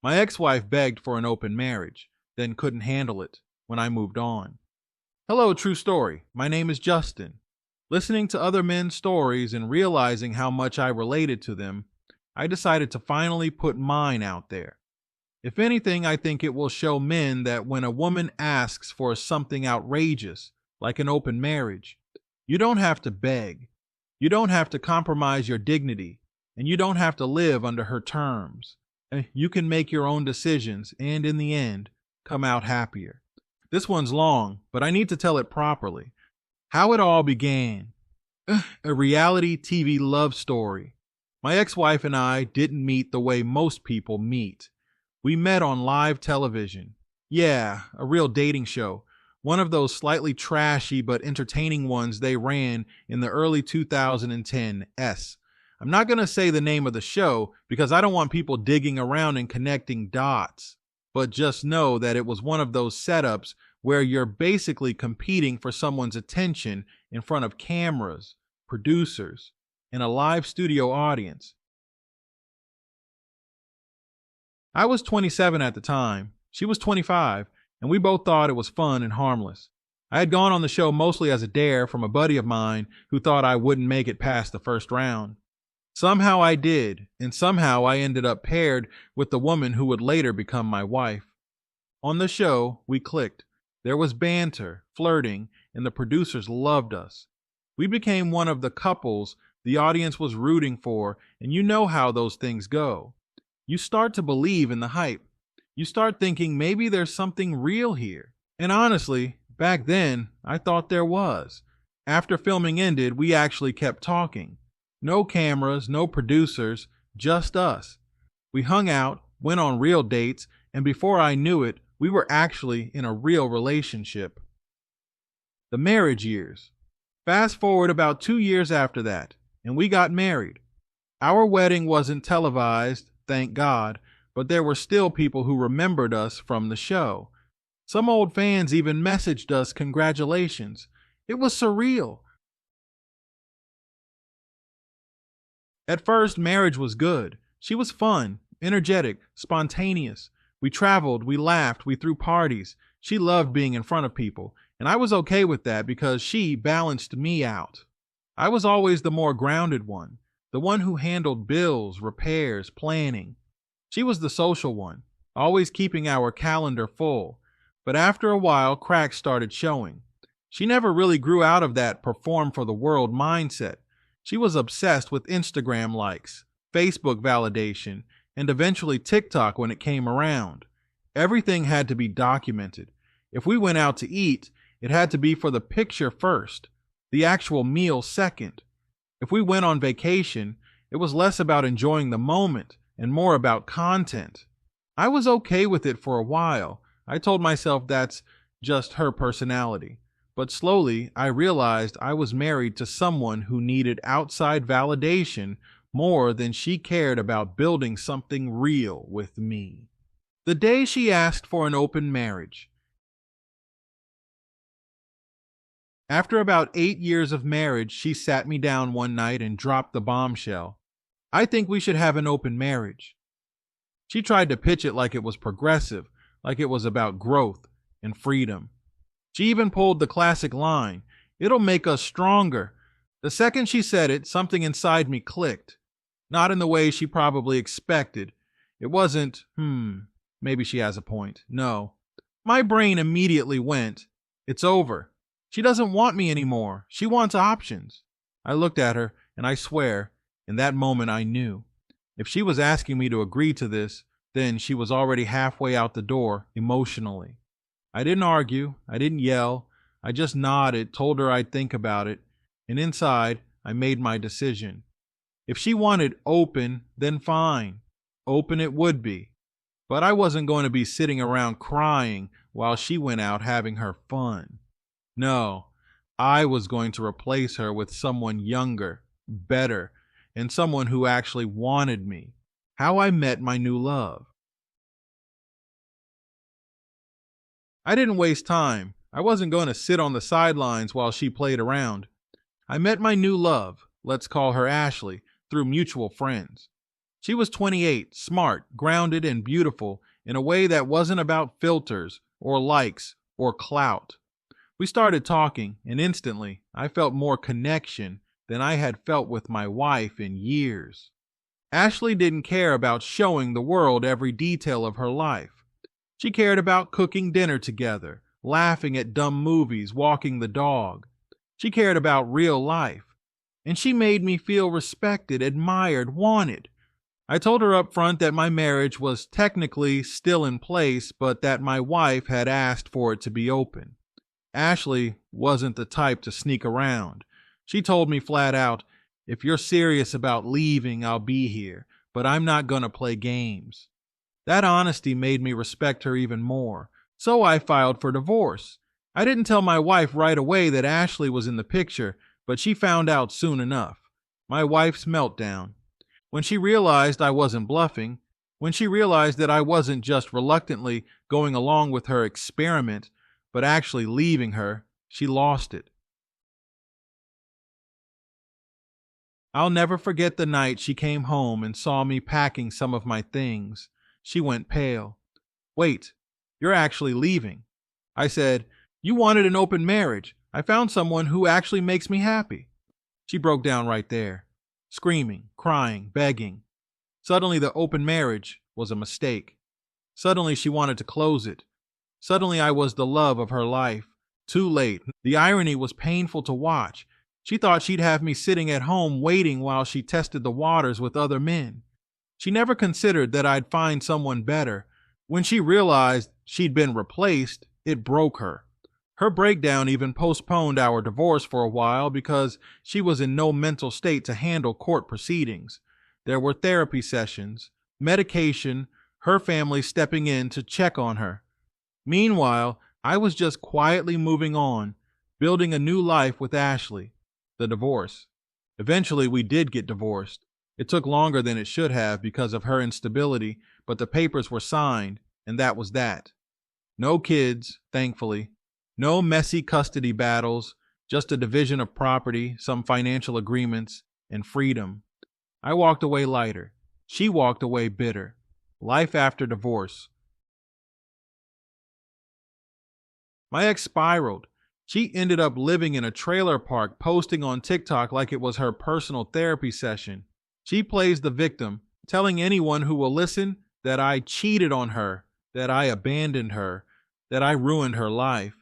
My ex-wife begged for an open marriage, then couldn't handle it when I moved on. Hello, true story. My name is Justin. Listening to other men's stories and realizing how much I related to them, I decided to finally put mine out there. If anything, I think it will show men that when a woman asks for something outrageous, like an open marriage, you don't have to beg. You don't have to compromise your dignity, and you don't have to live under her terms. You can make your own decisions and, in the end, come out happier. This one's long, but I need to tell it properly. How it all began. A reality TV love story. My ex-wife and I didn't meet the way most people meet. We met on live television. Yeah, a real dating show. One of those slightly trashy but entertaining ones they ran in the early 2010s. I'm not going to say the name of the show because I don't want people digging around and connecting dots, but just know that it was one of those setups where you're basically competing for someone's attention in front of cameras, producers, and a live studio audience. I was 27 at the time, she was 25, and we both thought it was fun and harmless. I had gone on the show mostly as a dare from a buddy of mine who thought I wouldn't make it past the first round. Somehow I did, and somehow I ended up paired with the woman who would later become my wife. On the show, we clicked. There was banter, flirting, and the producers loved us. We became one of the couples the audience was rooting for, and you know how those things go. You start to believe in the hype. You start thinking maybe there's something real here. And honestly, back then, I thought there was. After filming ended, we actually kept talking. No cameras, no producers, just us. We hung out, went on real dates, and before I knew it, we were actually in a real relationship. The marriage years. Fast forward about 2 years after that, and we got married. Our wedding wasn't televised, thank God, but there were still people who remembered us from the show. Some old fans even messaged us congratulations. It was surreal. At first, marriage was good. She was fun, energetic, spontaneous. We traveled, we laughed, we threw parties. She loved being in front of people, and I was okay with that because she balanced me out. I was always the more grounded one, the one who handled bills, repairs, planning. She was the social one, always keeping our calendar full. But after a while, cracks started showing. She never really grew out of that perform for the world mindset. She was obsessed with Instagram likes, Facebook validation, and eventually TikTok when it came around. Everything had to be documented. If we went out to eat, it had to be for the picture first, the actual meal second. If we went on vacation, it was less about enjoying the moment and more about content. I was okay with it for a while. I told myself that's just her personality. But slowly, I realized I was married to someone who needed outside validation more than she cared about building something real with me. The day she asked for an open marriage. After about 8 years of marriage, she sat me down one night and dropped the bombshell. I think we should have an open marriage. She tried to pitch it like it was progressive, like it was about growth and freedom. She even pulled the classic line, "It'll make us stronger." The second she said it, something inside me clicked. Not in the way she probably expected. It wasn't, maybe she has a point. No. My brain immediately went, it's over. She doesn't want me anymore. She wants options. I looked at her, and I swear, in that moment I knew. If she was asking me to agree to this, then she was already halfway out the door emotionally. I didn't argue. I didn't yell. I just nodded, told her I'd think about it, and inside, I made my decision. If she wanted open, then fine. Open it would be. But I wasn't going to be sitting around crying while she went out having her fun. No, I was going to replace her with someone younger, better, and someone who actually wanted me. How I met my new love. I didn't waste time. I wasn't going to sit on the sidelines while she played around. I met my new love, let's call her Ashley, through mutual friends. She was 28, smart, grounded, and beautiful in a way that wasn't about filters or likes or clout. We started talking, and instantly I felt more connection than I had felt with my wife in years. Ashley didn't care about showing the world every detail of her life. She cared about cooking dinner together, laughing at dumb movies, walking the dog. She cared about real life. And she made me feel respected, admired, wanted. I told her up front that my marriage was technically still in place, but that my wife had asked for it to be open. Ashley wasn't the type to sneak around. She told me flat out, "If you're serious about leaving, I'll be here, but I'm not gonna play games." That honesty made me respect her even more, so I filed for divorce. I didn't tell my wife right away that Ashley was in the picture, but she found out soon enough. My wife's meltdown. When she realized I wasn't bluffing, when she realized that I wasn't just reluctantly going along with her experiment, but actually leaving her, she lost it. I'll never forget the night she came home and saw me packing some of my things. She went pale. "Wait, you're actually leaving." I said, "You wanted an open marriage. I found someone who actually makes me happy." She broke down right there, screaming, crying, begging. Suddenly the open marriage was a mistake. Suddenly she wanted to close it. Suddenly I was the love of her life. Too late. The irony was painful to watch. She thought she'd have me sitting at home waiting while she tested the waters with other men. She never considered that I'd find someone better. When she realized she'd been replaced, it broke her. Her breakdown even postponed our divorce for a while because she was in no mental state to handle court proceedings. There were therapy sessions, medication, her family stepping in to check on her. Meanwhile, I was just quietly moving on, building a new life with Ashley. The divorce. Eventually, we did get divorced. It took longer than it should have because of her instability, but the papers were signed, and that was that. No kids, thankfully. No messy custody battles, just a division of property, some financial agreements, and freedom. I walked away lighter. She walked away bitter. Life after divorce. My ex spiraled. She ended up living in a trailer park, posting on TikTok like it was her personal therapy session. She plays the victim, telling anyone who will listen that I cheated on her, that I abandoned her, that I ruined her life.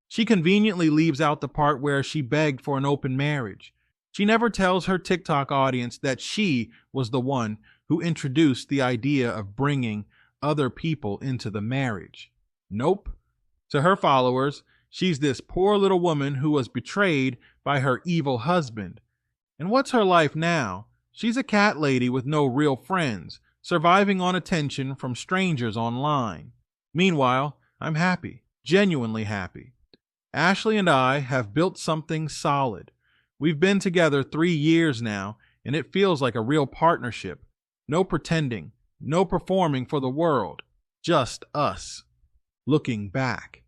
She conveniently leaves out the part where she begged for an open marriage. She never tells her TikTok audience that she was the one who introduced the idea of bringing other people into the marriage. Nope. To her followers, she's this poor little woman who was betrayed by her evil husband. And what's her life now? She's a cat lady with no real friends, surviving on attention from strangers online. Meanwhile, I'm happy, genuinely happy. Ashley and I have built something solid. We've been together 3 years now, and it feels like a real partnership. No pretending, no performing for the world, just us. Looking back,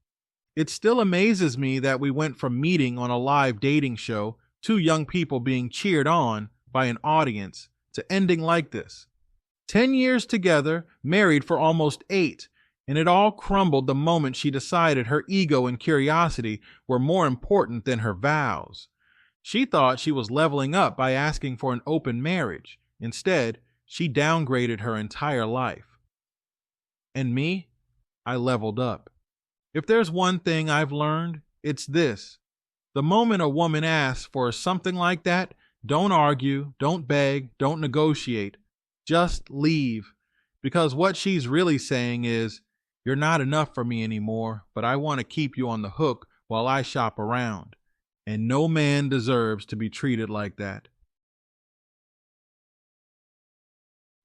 it still amazes me that we went from meeting on a live dating show, 2 young people being cheered on by an audience, to ending like this. 10 years together, married for almost 8, and it all crumbled the moment she decided her ego and curiosity were more important than her vows. She thought she was leveling up by asking for an open marriage. Instead, she downgraded her entire life. And me? I leveled up. If there's one thing I've learned, it's this. The moment a woman asks for something like that, don't argue, don't beg, don't negotiate. Just leave. Because what she's really saying is, "You're not enough for me anymore, but I want to keep you on the hook while I shop around." And no man deserves to be treated like that.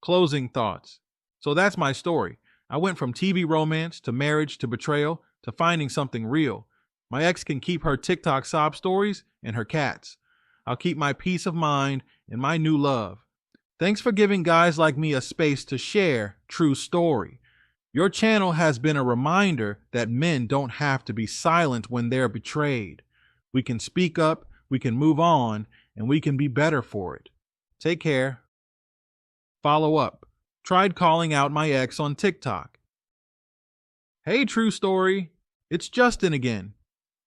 Closing thoughts. So that's my story. I went from TV romance to marriage to betrayal to finding something real. My ex can keep her TikTok sob stories and her cats. I'll keep my peace of mind and my new love. Thanks for giving guys like me a space to share true story. Your channel has been a reminder that men don't have to be silent when they're betrayed. We can speak up, we can move on, and we can be better for it. Take care. Follow up. tried calling out my ex on TikTok. Hey, True Story. It's Justin again.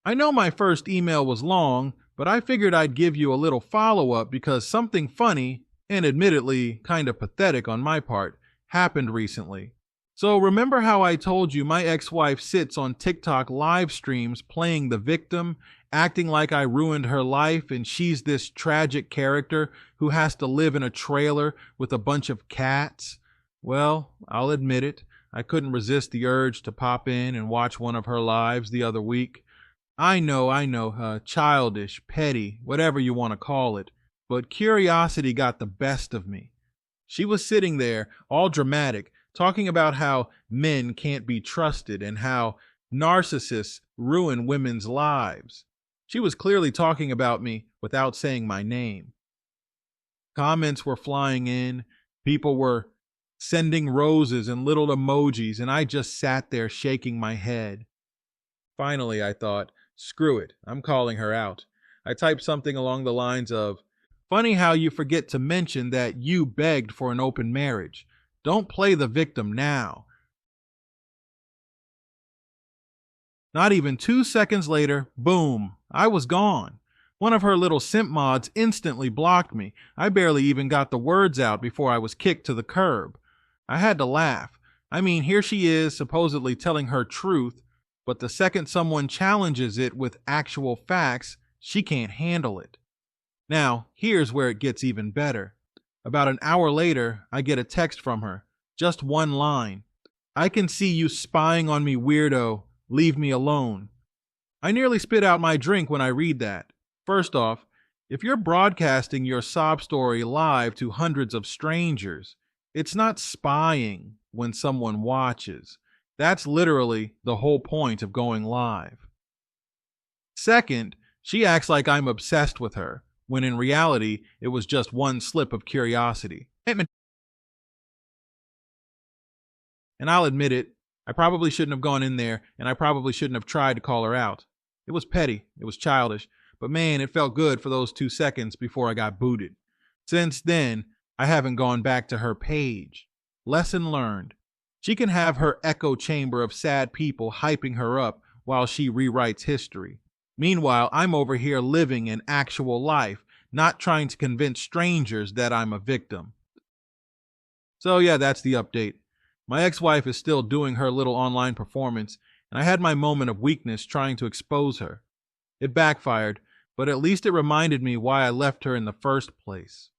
I know my first email was long, but I figured I'd give you a little follow-up because something funny, and admittedly kind of pathetic on my part, happened recently. So remember how I told you my ex-wife sits on TikTok live streams playing the victim, acting like I ruined her life and she's this tragic character who has to live in a trailer with a bunch of cats? Well, I'll admit it. I couldn't resist the urge to pop in and watch one of her lives the other week. I know, childish, petty, whatever you want to call it, but curiosity got the best of me. She was sitting there, all dramatic, talking about how men can't be trusted and how narcissists ruin women's lives. She was clearly talking about me without saying my name. Comments were flying in, people were sending roses and little emojis, and I just sat there shaking my head. Finally, I thought, screw it, I'm calling her out. I typed something along the lines of, "Funny how you forget to mention that you begged for an open marriage. Don't play the victim now." Not even 2 seconds later, boom, I was gone. One of her little simp mods instantly blocked me. I barely even got the words out before I was kicked to the curb. I had to laugh. I mean, here she is supposedly telling her truth, but the second someone challenges it with actual facts, she can't handle it. Now, here's where it gets even better. About an hour later, I get a text from her. Just one line. "I can see you spying on me, weirdo. Leave me alone." I nearly spit out my drink when I read that. First off, if you're broadcasting your sob story live to hundreds of strangers, it's not spying when someone watches. That's literally the whole point of going live. Second, she acts like I'm obsessed with her, when in reality, it was just one slip of curiosity. And I'll admit it, I probably shouldn't have gone in there, and I probably shouldn't have tried to call her out. It was petty, it was childish, but man, it felt good for those 2 seconds before I got booted. Since then, I haven't gone back to her page. Lesson learned. She can have her echo chamber of sad people hyping her up while she rewrites history. Meanwhile, I'm over here living an actual life, not trying to convince strangers that I'm a victim. So yeah, that's the update. My ex-wife is still doing her little online performance, and I had my moment of weakness trying to expose her. It backfired, but at least it reminded me why I left her in the first place.